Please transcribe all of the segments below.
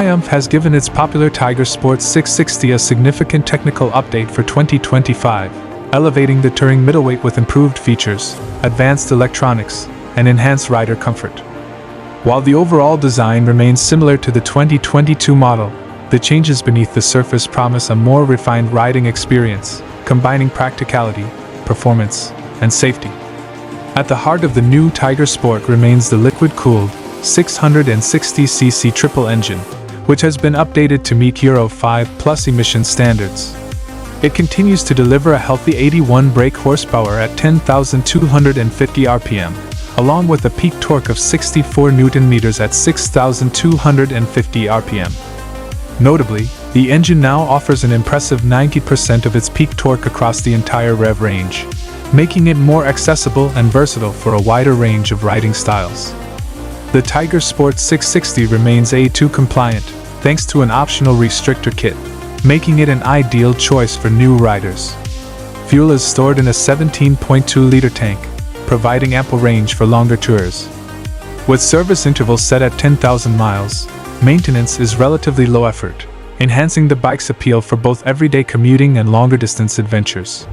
Triumph has given its popular Tiger Sport 660 a significant technical update for 2025, elevating the touring middleweight with improved features, advanced electronics, and enhanced rider comfort. While the overall design remains similar to the 2022 model, the changes beneath the surface promise a more refined riding experience, combining practicality, performance, and safety. At the heart of the new Tiger Sport remains the liquid-cooled 660cc triple engine, which has been updated to meet Euro 5+ emission standards. It continues to deliver a healthy 81 brake horsepower at 10,250 RPM, along with a peak torque of 64 Nm at 6,250 RPM. Notably, the engine now offers an impressive 90% of its peak torque across the entire rev range, making it more accessible and versatile for a wider range of riding styles. The Tiger Sport 660 remains A2 compliant, thanks to an optional restrictor kit, making it an ideal choice for new riders. Fuel is stored in a 17.2-liter tank, providing ample range for longer tours. With service intervals set at 10,000 miles, maintenance is relatively low effort, enhancing the bike's appeal for both everyday commuting and longer-distance adventures.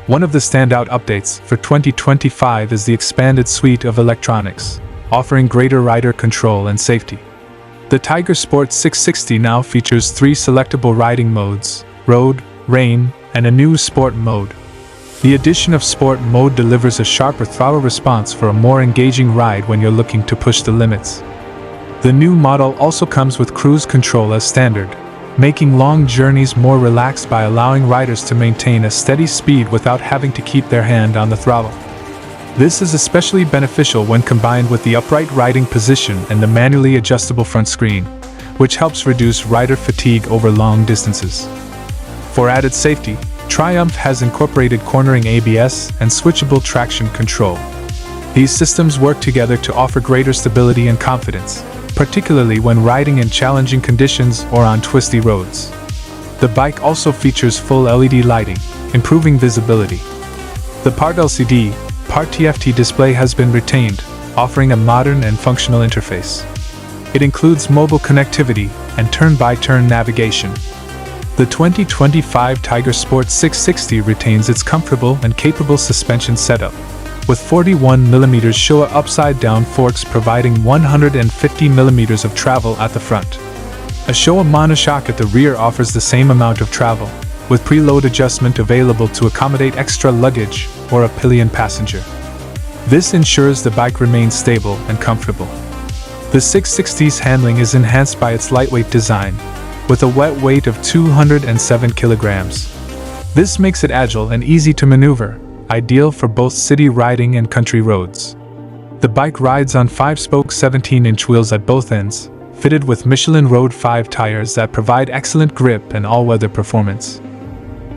One of the standout updates for 2025 is the expanded suite of electronics, offering greater rider control and safety. The Tiger Sport 660 now features 3 selectable riding modes: road, rain, and a new sport mode. The addition of sport mode delivers a sharper throttle response for a more engaging ride when you're looking to push the limits. The new model also comes with cruise control as standard, making long journeys more relaxed by allowing riders to maintain a steady speed without having to keep their hand on the throttle. This is especially beneficial when combined with the upright riding position and the manually adjustable front screen, which helps reduce rider fatigue over long distances. For added safety, Triumph has incorporated cornering ABS and switchable traction control. These systems work together to offer greater stability and confidence, particularly when riding in challenging conditions or on twisty roads. The bike also features full LED lighting, improving visibility. The part LCD, part TFT display has been retained, offering a modern and functional interface. It includes mobile connectivity and turn-by-turn navigation. The 2025 Tiger Sport 660 retains its comfortable and capable suspension setup, with 41mm Showa upside-down forks providing 150mm of travel at the front. A Showa monoshock at the rear offers the same amount of travel, with preload adjustment available to accommodate extra luggage or a pillion passenger. This ensures the bike remains stable and comfortable. The 660's handling is enhanced by its lightweight design, with a wet weight of 207 kilograms. This makes it agile and easy to maneuver, ideal for both city riding and country roads. The bike rides on 5-spoke 17-inch wheels at both ends, fitted with Michelin Road 5 tires that provide excellent grip and all-weather performance.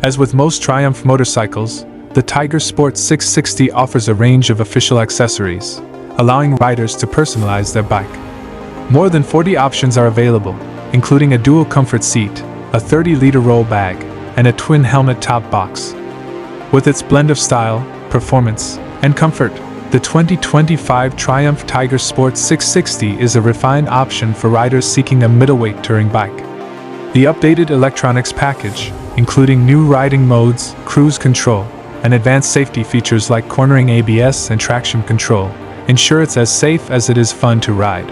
As with most Triumph motorcycles, the Tiger Sport 660 offers a range of official accessories, allowing riders to personalize their bike. More than 40 options are available, including a dual comfort seat, a 30-liter roll bag, and a twin helmet top box. With its blend of style, performance, and comfort, the 2025 Triumph Tiger Sport 660 is a refined option for riders seeking a middleweight touring bike. The updated electronics package, including new riding modes, cruise control, and advanced safety features like cornering ABS and traction control, ensure it's as safe as it is fun to ride.